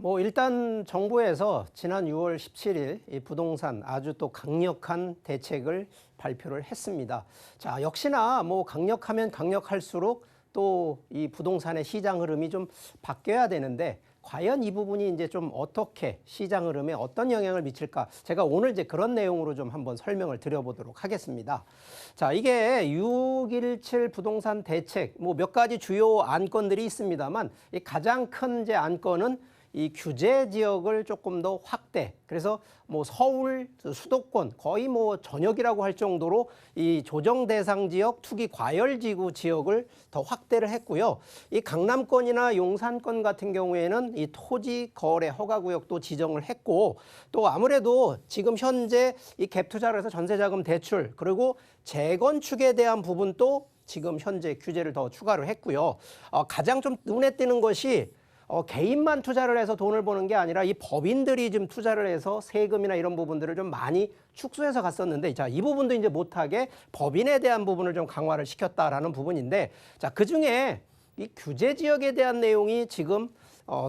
뭐 일단 정부에서 지난 6월 17일 이 부동산 아주 또 강력한 대책을 발표를 했습니다. 자, 역시나 뭐 강력하면 강력할수록 또 이 부동산의 시장 흐름이 좀 바뀌어야 되는데 과연 이 부분이 이제 좀 어떻게 시장 흐름에 어떤 영향을 미칠까? 제가 오늘 이제 그런 내용으로 좀 한번 설명을 드려보도록 하겠습니다. 자, 이게 6.17 부동산 대책 뭐 몇 가지 주요 안건들이 있습니다만 이 가장 큰 이제 안건은 이 규제 지역을 조금 더 확대. 그래서 뭐 서울 수도권 거의 뭐 전역이라고 할 정도로 이 조정 대상 지역, 투기 과열 지구 지역을 더 확대를 했고요. 이 강남권이나 용산권 같은 경우에는 이 토지 거래 허가 구역도 지정을 했고, 또 아무래도 지금 현재 이 갭 투자를 해서 전세 자금 대출 그리고 재건축에 대한 부분도 지금 현재 규제를 더 추가를 했고요. 가장 좀 눈에 띄는 것이 개인만 투자를 해서 돈을 버는 게 아니라 이 법인들이 좀 투자를 해서 세금이나 이런 부분들을 좀 많이 축소해서 갔었는데, 자, 이 부분도 이제 못하게 법인에 대한 부분을 좀 강화를 시켰다라는 부분인데, 자, 그 중에 이 규제 지역에 대한 내용이 지금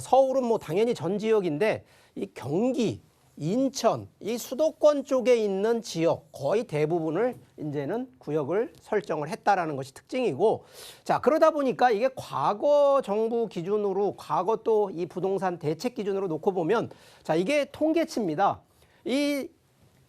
서울은 뭐 당연히 전 지역인데 이 경기, 인천, 이 수도권 쪽에 있는 지역 거의 대부분을 이제는 구역을 설정을 했다라는 것이 특징이고, 자, 그러다 보니까 이게 과거 정부 기준으로 과거 또 이 부동산 대책 기준으로 놓고 보면, 자, 이게 통계치입니다. 이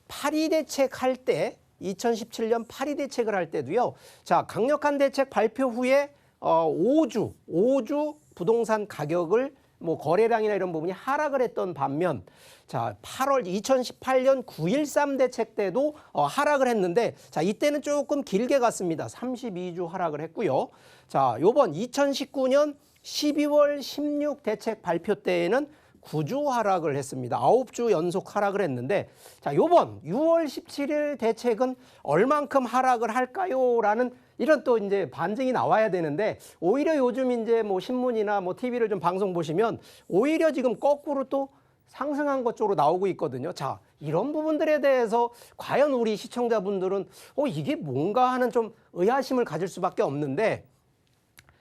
8.2 대책 할 때 2017년 8.2 대책을 할 때도요. 자, 강력한 대책 발표 후에 5주 부동산 가격을 뭐 거래량이나 이런 부분이 하락을 했던 반면, 자, 2018년 9.13 대책 때도 하락을 했는데, 자, 이때는 조금 길게 갔습니다. 32주 하락을 했고요. 자, 요번 2019년 12월 16 대책 발표 때에는 9주 하락을 했습니다. 9주 연속 하락을 했는데, 자, 요번 6월 17일 대책은 얼만큼 하락을 할까요? 라는 이런 또 이제 반증이 나와야 되는데, 오히려 요즘 이제 뭐 신문이나 뭐 TV를 좀 방송 보시면 오히려 지금 거꾸로 또 상승한 것 쪽으로 나오고 있거든요. 자, 이런 부분들에 대해서 과연 우리 시청자분들은 이게 뭔가 하는 좀 의아심을 가질 수밖에 없는데,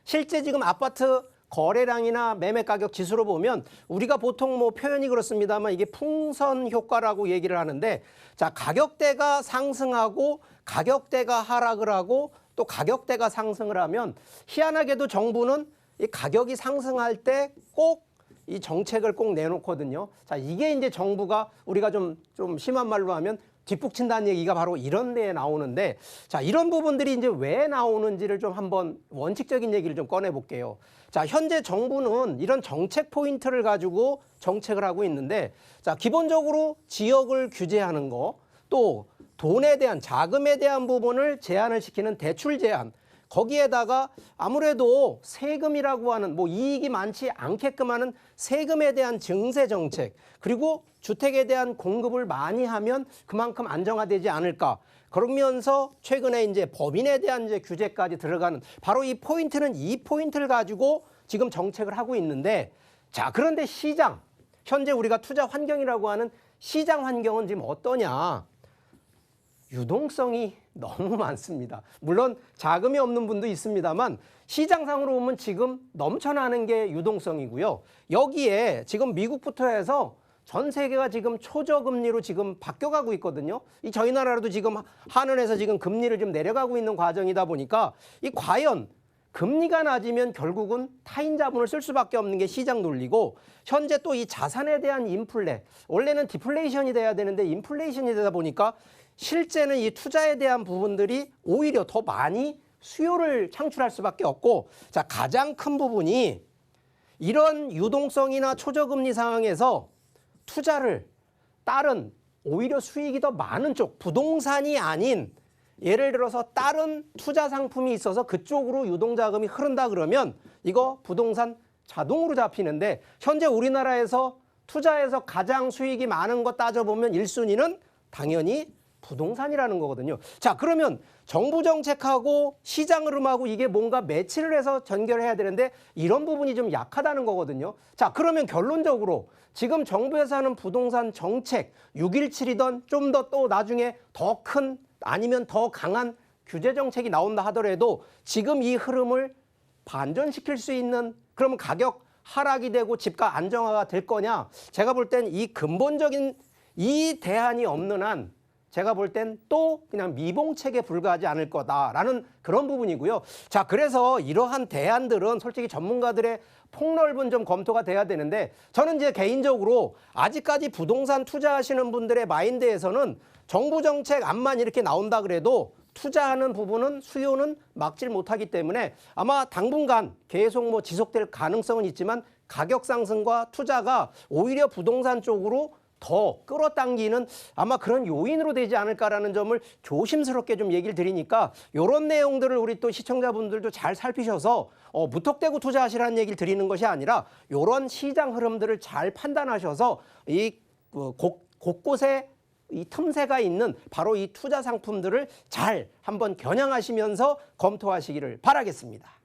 실제 지금 아파트 거래량이나 매매 가격 지수로 보면 우리가 보통 뭐 표현이 그렇습니다만 이게 풍선 효과라고 얘기를 하는데, 자, 가격대가 상승하고 가격대가 하락을 하고 또 가격대가 상승을 하면 희한하게도 정부는 이 가격이 상승할 때 꼭 이 정책을 꼭 내놓거든요. 자, 이게 이제 정부가 우리가 좀 심한 말로 하면 뒷북친다는 얘기가 바로 이런 데에 나오는데, 자, 이런 부분들이 이제 왜 나오는지를 좀 한번 원칙적인 얘기를 좀 꺼내 볼게요. 자, 현재 정부는 이런 정책 포인트를 가지고 정책을 하고 있는데, 자, 기본적으로 지역을 규제하는 거, 또 돈에 대한 자금에 대한 부분을 제한을 시키는 대출 제한, 거기에다가 아무래도 세금이라고 하는 뭐 이익이 많지 않게끔 하는 세금에 대한 증세 정책, 그리고 주택에 대한 공급을 많이 하면 그만큼 안정화되지 않을까. 그러면서 최근에 이제 법인에 대한 이제 규제까지 들어가는 바로 이 포인트는 이 포인트를 가지고 지금 정책을 하고 있는데, 자, 그런데 시장, 현재 우리가 투자 환경이라고 하는 시장 환경은 지금 어떠냐? 유동성이 너무 많습니다. 물론 자금이 없는 분도 있습니다만 시장상으로 보면 지금 넘쳐나는 게 유동성이고요. 여기에 지금 미국부터 해서 전 세계가 지금 초저금리로 지금 바뀌어가고 있거든요. 이 저희 나라도 지금 한은에서 지금 금리를 좀 내려가고 있는 과정이다 보니까 이 과연 금리가 낮으면 결국은 타인 자본을 쓸 수밖에 없는 게 시장 논리고, 현재 또 이 자산에 대한 인플레, 원래는 디플레이션이 돼야 되는데 인플레이션이 되다 보니까 실제는 이 투자에 대한 부분들이 오히려 더 많이 수요를 창출할 수밖에 없고, 자, 가장 큰 부분이 이런 유동성이나 초저금리 상황에서 투자를 다른 오히려 수익이 더 많은 쪽, 부동산이 아닌 예를 들어서 다른 투자 상품이 있어서 그쪽으로 유동자금이 흐른다 그러면 이거 부동산 자동으로 잡히는데, 현재 우리나라에서 투자해서 가장 수익이 많은 거 따져보면 1순위는 당연히 부동산이라는 거거든요. 자, 그러면 정부 정책하고 시장 흐름하고 이게 뭔가 매치를 해서 전결해야 되는데 이런 부분이 좀 약하다는 거거든요. 자, 그러면 결론적으로 지금 정부에서 하는 부동산 정책 6.17이던 좀 더 또 나중에 더 큰 아니면 더 강한 규제 정책이 나온다 하더라도 지금 이 흐름을 반전시킬 수 있는, 그러면 가격 하락이 되고 집가 안정화가 될 거냐? 제가 볼 땐 이 근본적인 이 대안이 없는 한 제가 볼 땐 또 그냥 미봉책에 불과하지 않을 거다라는 그런 부분이고요. 자, 그래서 이러한 대안들은 솔직히 전문가들의 폭넓은 좀 검토가 돼야 되는데 저는 이제 개인적으로 아직까지 부동산 투자하시는 분들의 마인드에서는 정부 정책 안만 이렇게 나온다 그래도 투자하는 부분은 수요는 막질 못하기 때문에 아마 당분간 계속 뭐 지속될 가능성은 있지만 가격 상승과 투자가 오히려 부동산 쪽으로 더 끌어당기는 아마 그런 요인으로 되지 않을까라는 점을 조심스럽게 좀 얘기를 드리니까 이런 내용들을 우리 또 시청자분들도 잘 살피셔서 무턱대고 투자하시라는 얘기를 드리는 것이 아니라 이런 시장 흐름들을 잘 판단하셔서 이 곳곳에 이 틈새가 있는 바로 이 투자 상품들을 잘 한번 겨냥하시면서 검토하시기를 바라겠습니다.